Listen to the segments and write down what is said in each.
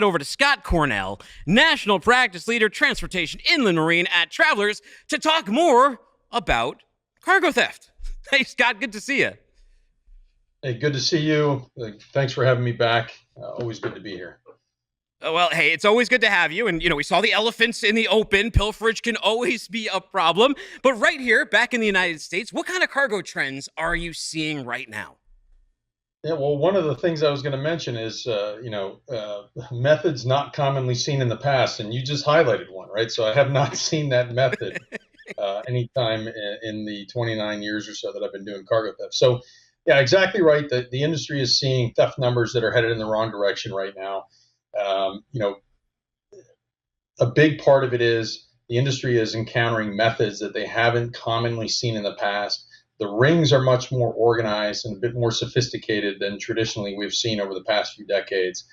Over to Scott Cornell, National Practice Leader, Transportation Inland Marine at Travelers, to talk more about cargo theft. Hey, Scott, good to see you. Hey, good to see you. Thanks for having me back. Always good to be here. Well, hey, it's always good to have you. And, we saw the elephants in the open. Pilferage can always be a problem. But right here, back in the United States, what kind of cargo trends are you seeing right now? Yeah, well, one of the things I was going to mention is, methods not commonly seen in the past, and you just highlighted one, right? So I have not seen that method anytime in the 29 years or so that I've been doing cargo theft. So, yeah, exactly right. The industry is seeing theft numbers that are headed in the wrong direction right now. A big part of it is the industry is encountering methods that they haven't commonly seen in the past. The rings are much more organized and a bit more sophisticated than traditionally we've seen over the past few decades.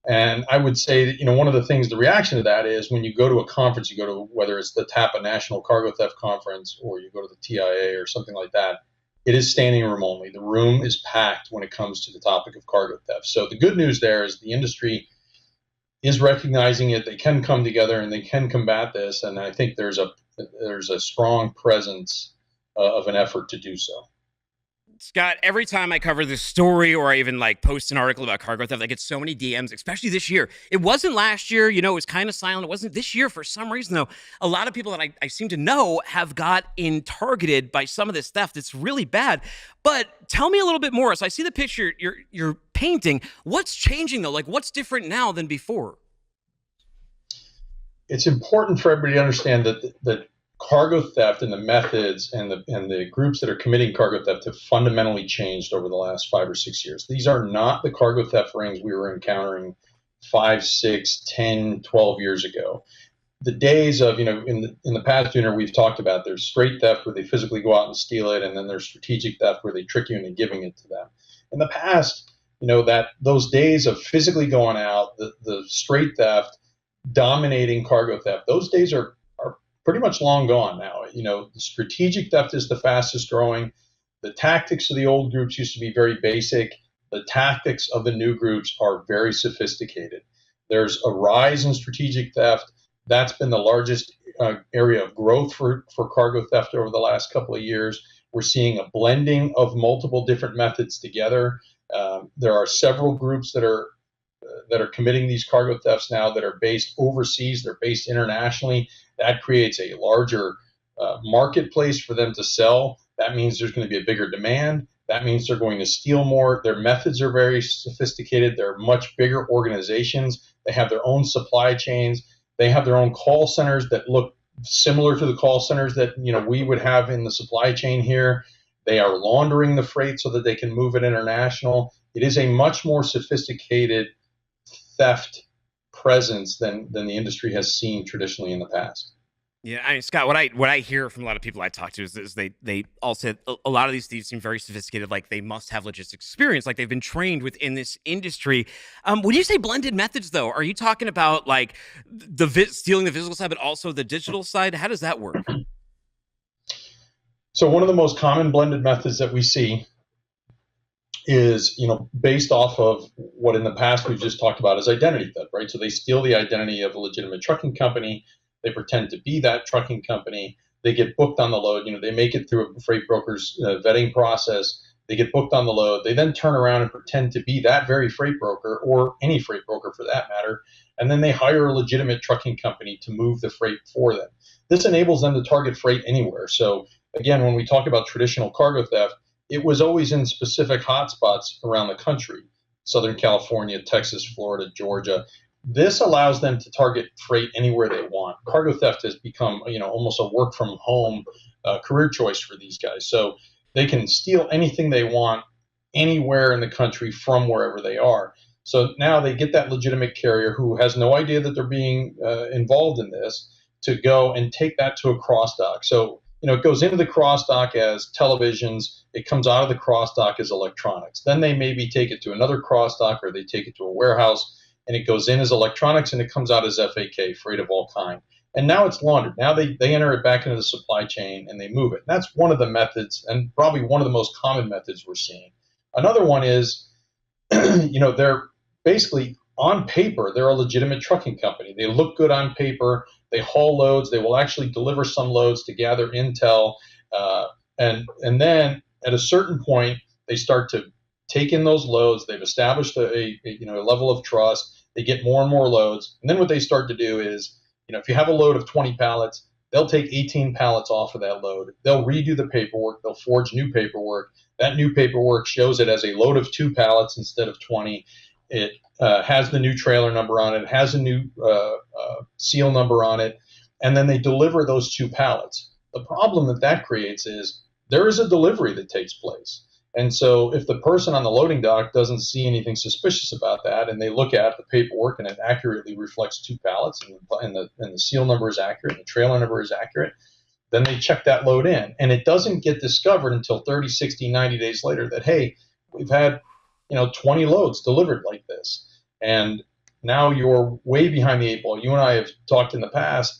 And I would say that, one of the things, the reaction to that is when you go to a conference, you go to whether it's the TAPA National Cargo Theft Conference or you go to the TIA or something like that, it is standing room only. The room is packed when it comes to the topic of cargo theft. So the good news there is the industry is recognizing it. They can come together and they can combat this. And I think there's a strong presence of an effort to do so. Scott, every time I cover this story or I even post an article about cargo theft, I get so many DMs, especially this year. It wasn't last year, it was kind of silent. It wasn't this year for some reason, though. A lot of people that I seem to know have got targeted by some of this theft. It's really bad. But tell me a little bit more. So I see the picture you're painting. What's changing, though? What's different now than before? It's important for everybody to understand that cargo theft and the methods and the groups that are committing cargo theft have fundamentally changed over the last 5 or 6 years. These are not the cargo theft rings we were encountering 5, 6, 10, 12 years ago. The days of, in the past, we've talked about there's straight theft where they physically go out and steal it, and then there's strategic theft where they trick you into giving it to them. In the past, that those days of physically going out, the straight theft dominating cargo theft, those days are pretty much long gone now. The strategic theft is the fastest growing. The tactics of the old groups used to be very basic. The tactics of the new groups are very sophisticated. There's a rise in strategic theft. That's been the largest area of growth for cargo theft over the last couple of years. We're seeing a blending of multiple different methods together. There are several groups that are committing these cargo thefts now that are based overseas. They're based internationally. That creates a larger marketplace for them to sell. That means there's going to be a bigger demand. That means they're going to steal more. Their methods are very sophisticated. They're much bigger organizations. They have their own supply chains. They have their own call centers that look similar to the call centers that we would have in the supply chain here. They are laundering the freight so that they can move it international. It is a much more sophisticated theft presence than the industry has seen traditionally in the past. Yeah, I mean, Scott, what I hear from a lot of people I talk to is they all said a lot of these thieves seem very sophisticated, like they must have logistics experience, like they've been trained within this industry. When you say blended methods, though, are you talking about stealing the physical side, but also the digital side? How does that work? So one of the most common blended methods that we see is, based off of what in the past we've just talked about is identity theft, right? So they steal the identity of a legitimate trucking company. They pretend to be that trucking company. They get booked on the load. They make it through a freight broker's vetting process. They get booked on the load. They then turn around and pretend to be that very freight broker or any freight broker for that matter. And then they hire a legitimate trucking company to move the freight for them. This enables them to target freight anywhere. So again, when we talk about traditional cargo theft, it was always in specific hotspots around the country, Southern California, Texas, Florida, Georgia. This allows them to target freight anywhere they want. Cargo theft has become, almost a work from home career choice for these guys. So they can steal anything they want anywhere in the country from wherever they are. So now they get that legitimate carrier who has no idea that they're being involved in this to go and take that to a cross dock. So, it goes into the cross dock as televisions. It comes out of the cross dock as electronics. Then they maybe take it to another cross dock or they take it to a warehouse and it goes in as electronics and it comes out as FAK, freight of all kind. And now it's laundered. Now they enter it back into the supply chain and they move it. And that's one of the methods and probably one of the most common methods we're seeing. Another one is, they're basically on paper, they're a legitimate trucking company. They look good on paper. They haul loads. They will actually deliver some loads to gather intel. And then at a certain point, they start to take in those loads. They've established a level of trust. They get more and more loads. And then what they start to do is, if you have a load of 20 pallets, they'll take 18 pallets off of that load. They'll redo the paperwork. They'll forge new paperwork. That new paperwork shows it as a load of 2 pallets instead of 20. It has the new trailer number on it. It has a new seal number on it. And then they deliver those 2 pallets. The problem that creates is there is a delivery that takes place. And so if the person on the loading dock doesn't see anything suspicious about that, and they look at the paperwork and it accurately reflects 2 pallets, and the seal number is accurate, and the trailer number is accurate, then they check that load in. And it doesn't get discovered until 30, 60, 90 days later that, hey, we've had 20 loads delivered like this. And now you're way behind the 8 ball. You and I have talked in the past.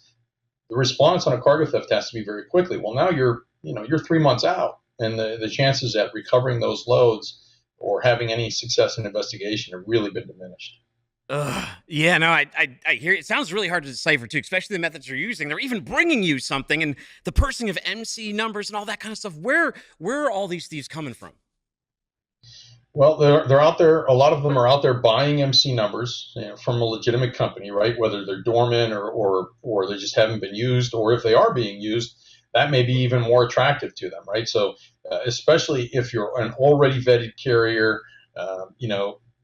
The response on a cargo theft has to be very quickly. Well, now you're 3 months out, and the chances at recovering those loads or having any success in investigation have really been diminished. Yeah, no, I hear it. It sounds really hard to decipher too, especially the methods you're using. They're even bringing you something, and the parsing of MC numbers and all that kind of stuff. Where are all these thieves coming from? Well, they're out there. A lot of them are out there buying MC numbers from a legitimate company, right? Whether they're dormant or they just haven't been used, or if they are being used, that may be even more attractive to them, right? So, especially if you're an already vetted carrier,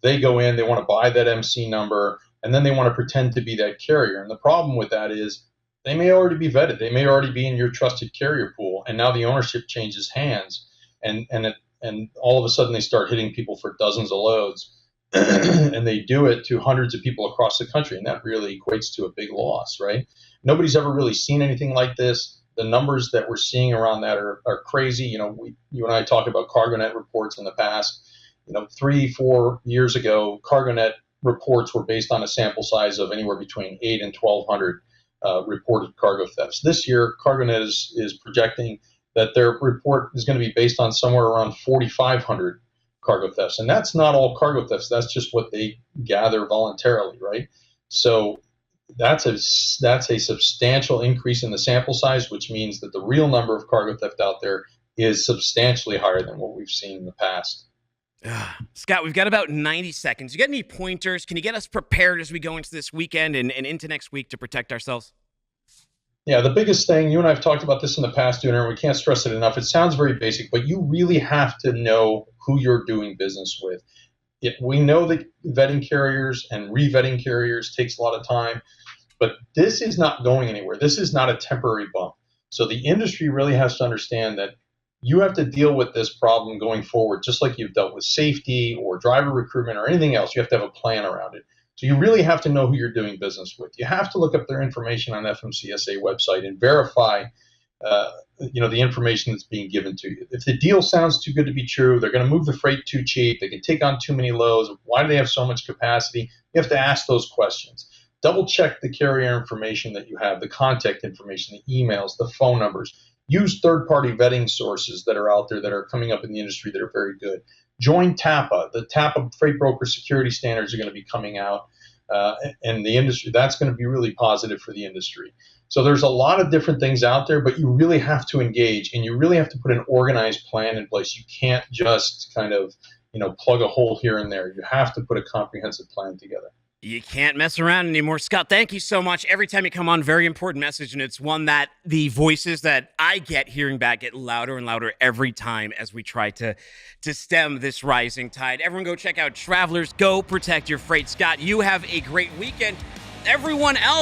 they go in, they want to buy that MC number, and then they want to pretend to be that carrier. And the problem with that is they may already be vetted. They may already be in your trusted carrier pool, and now the ownership changes hands, and all of a sudden they start hitting people for dozens of loads, and they do it to hundreds of people across the country, and that really equates to a big loss, right? Nobody's ever really seen anything like this. The numbers that we're seeing around that are crazy. You and I talked about CargoNet reports in the past. 3-4 years ago, CargoNet reports were based on a sample size of anywhere between 8 and 1,200 reported cargo thefts. This year, CargoNet is projecting that their report is going to be based on somewhere around 4,500 cargo thefts. And that's not all cargo thefts. That's just what they gather voluntarily, right? So that's a substantial increase in the sample size, which means that the real number of cargo theft out there is substantially higher than what we've seen in the past. Scott, we've got about 90 seconds. You got any pointers? Can you get us prepared as we go into this weekend and into next week to protect ourselves? Yeah, the biggest thing, you and I have talked about this in the past, Dooner, and we can't stress it enough. It sounds very basic, but you really have to know who you're doing business with. We know that vetting carriers and re-vetting carriers takes a lot of time, but this is not going anywhere. This is not a temporary bump. So the industry really has to understand that you have to deal with this problem going forward, just like you've dealt with safety or driver recruitment or anything else. You have to have a plan around it. So you really have to know who you're doing business with. You have to look up their information on FMCSA website and verify, the information that's being given to you. If the deal sounds too good to be true, they're going to move the freight too cheap, they can take on too many loads, why do they have so much capacity? You have to ask those questions. Double check the carrier information that you have, the contact information, the emails, the phone numbers. Use third-party vetting sources that are out there that are coming up in the industry that are very good. Join TAPA. The TAPA Freight Broker Security Standards are going to be coming out, and the industry, that's going to be really positive for the industry. So there's a lot of different things out there, but you really have to engage, and you really have to put an organized plan in place. You can't just kind of, plug a hole here and there. You have to put a comprehensive plan together. You can't mess around anymore. Scott, thank you so much. Every time you come on, very important message, and it's one that the voices that I get hearing back get louder and louder every time as we try to stem this rising tide. Everyone go check out Travelers. Go protect your freight. Scott, you have a great weekend. Everyone else,